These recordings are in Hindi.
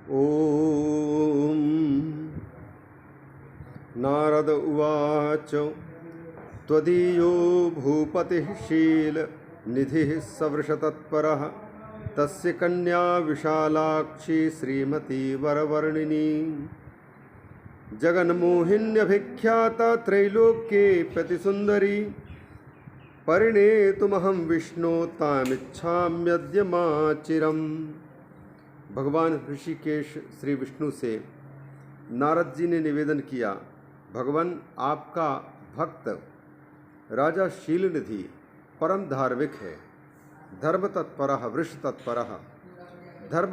ॐ नारद उवाच त्वदीयो भूपतिः शीलनिधिः सवृषतत्परः तस्य कन्या विशालाक्षी श्रीमती वरवर्णिनी जगन्मोहिन्यभिख्याता त्रैलोक्ये प्रतिसुन्दरी परिणेतुमहं विष्णो तामिच्छाम्यद्य माचिरम्। भगवान ऋषिकेश श्री विष्णु से नारद जी ने निवेदन किया, भगवान आपका भक्त राजा शीलनिधि परम धार्मिक है, धर्म तत्परः वृष तत्परः धर्म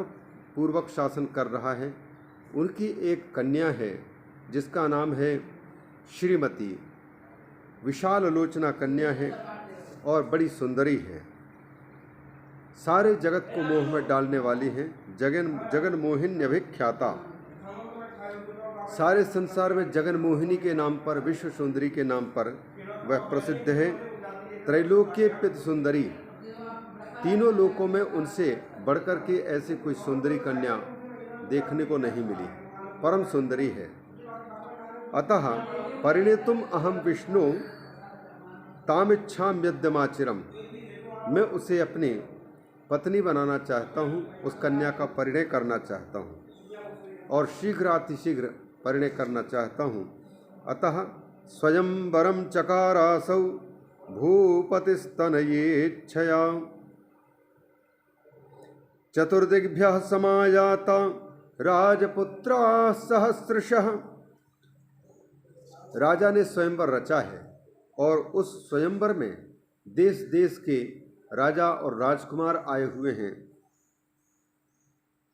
पूर्वक शासन कर रहा है। उनकी एक कन्या है जिसका नाम है श्रीमती, विशाल लोचना कन्या है और बड़ी सुंदरी है, सारे जगत को मोह में डालने वाली है। जगन मोहिन्यभिख्याता, सारे संसार में जगन मोहिनी के नाम पर, विश्व सुंदरी के नाम पर वह प्रसिद्ध है। त्रैलोक्य प्रति सुंदरी, तीनों लोकों में उनसे बढ़कर के ऐसी कोई सुंदरी कन्या देखने को नहीं मिली, परम सुंदरी है। अतः परिणेतुम अहम विष्णु तामिच्छाम्यद्यमाचिरम, मैं उसे अपनी पत्नी बनाना चाहता हूँ, उस कन्या का परिणय करना चाहता हूँ और शीघ्र अतिशीघ्र परिणय करना चाहता हूँ। अतः स्वयंवरं चकारासौ भूपतिस्तनयेच्छया चतुर्दिग्भ्यः समायाता राजपुत्राः सहस्रशः। राजा ने स्वयंवर रचा है और उस स्वयंवर में देश देश के राजा और राजकुमार आए हुए हैं,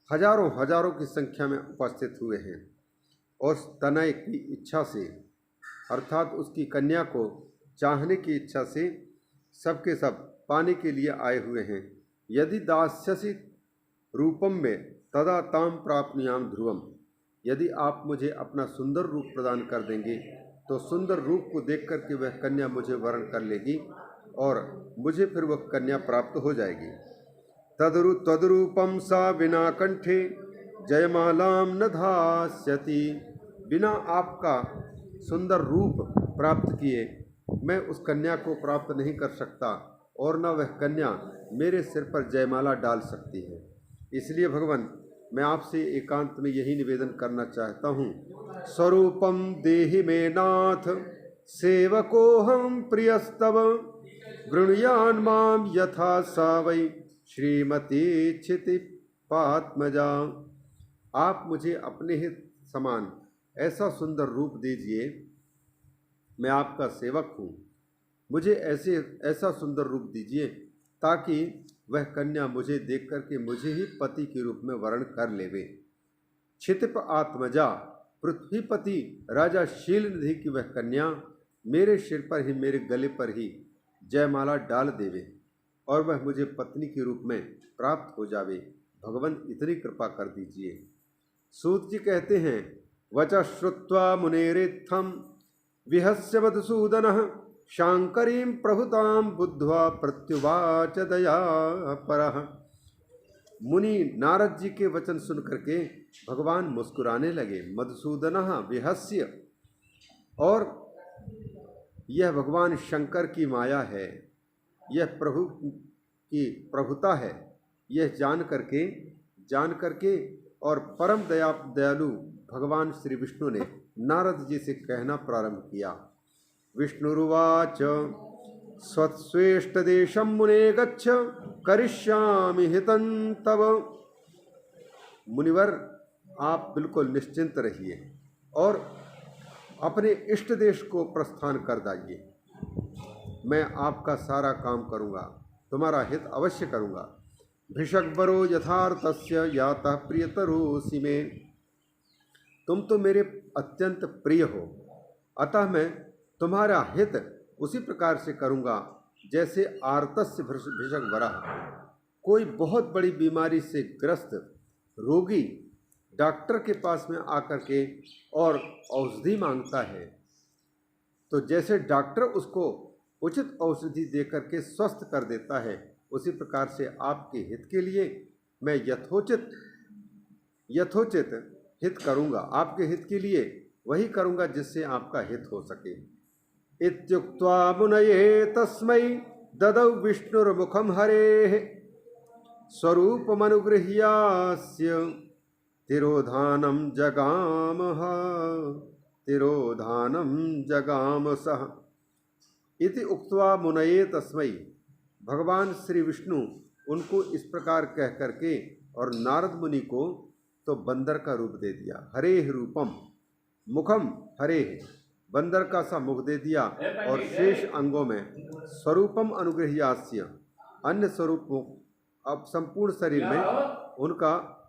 हजारों हजारों की संख्या में उपस्थित हुए हैं और तनय की इच्छा से, अर्थात उसकी कन्या को चाहने की इच्छा से सबके सब पाने के लिए आए हुए हैं। यदि दास्यसि रूपम में तदा ताम प्राप्नुयाम ध्रुवम, यदि आप मुझे अपना सुंदर रूप प्रदान कर देंगे तो सुंदर रूप को देख करके वह कन्या मुझे वरण कर लेगी और मुझे फिर वह कन्या प्राप्त हो जाएगी। तदरूपम सा बिना कंठे जयमालाम न धास्यति, बिना आपका सुंदर रूप प्राप्त किए मैं उस कन्या को प्राप्त नहीं कर सकता और न वह कन्या मेरे सिर पर जयमाला डाल सकती है। इसलिए भगवान मैं आपसे एकांत में यही निवेदन करना चाहता हूँ, स्वरूपम देहि मे नाथ सेवकोहम प्रियस्तव गृणुयान माम यथा सा वै श्रीमती क्षितिपात्मजा। आप मुझे अपने ही समान ऐसा सुंदर रूप दीजिए, मैं आपका सेवक हूँ, मुझे ऐसा सुंदर रूप दीजिए ताकि वह कन्या मुझे देख करके मुझे ही पति के रूप में वर्ण कर लेवे। क्षितिप आत्मजा, पृथ्वीपति राजा शीलनिधि की वह कन्या मेरे सिर पर ही, मेरे गले पर ही जयमाला डाल देवे और वह मुझे पत्नी के रूप में प्राप्त हो जावे। भगवान इतनी कृपा कर दीजिए। सूत जी कहते हैं, वच श्रुत्वा मुनेरित्थम विहस्य मधुसूदनः शांकरीं प्रभुतां बुद्ध्वा प्रत्युवाच दया परः। मुनि नारद जी के वचन सुन करके भगवान मुस्कुराने लगे। मधुसूदनः विहस्य, और यह भगवान शंकर की माया है, यह प्रभु की प्रभुता है, यह जान करके और परम दयालु भगवान श्री विष्णु ने नारद जी से कहना प्रारंभ किया। विष्णुरुवाच स्वस्वेष्टदेशं मुने गच्छ करिष्यामि हितं तव। मुनिवर आप बिल्कुल निश्चिंत रहिए और अपने इष्ट देश को प्रस्थान कर दाइए, मैं आपका सारा काम करूँगा, तुम्हारा हित अवश्य करूँगा। भिषग्वरो यथार्थस्य यातः प्रियतरोऽसि मे, तुम तो मेरे अत्यंत प्रिय हो, अतः मैं तुम्हारा हित उसी प्रकार से करूँगा जैसे आर्तस्य भिषग्वरः, कोई बहुत बड़ी बीमारी से ग्रस्त रोगी डॉक्टर के पास में आकर के और औषधि मांगता है, तो जैसे डॉक्टर उसको उचित औषधि देकर के स्वस्थ कर देता है, उसी प्रकार से आपके हित के लिए मैं यथोचित हित करूँगा, आपके हित के लिए वही करूँगा जिससे आपका हित हो सके। इत्युक्त्वा मुनये तस्मै ददौ विष्णुर्मुखं हरेः स्वरूपमनुगृह्यास्य तिरोधानं जगाम सः। इति उक्त्वा मुनये तस्मै, भगवान श्री विष्णु उनको इस प्रकार कह करके और नारद मुनि को तो बंदर का रूप दे दिया। हरेः रूपम, मुखम हरेः, बंदर का सा मुख दे दिया और शेष अंगों में स्वरूपम अनुगृह्यास्य, अन्य स्वरूप अब संपूर्ण शरीर में उनका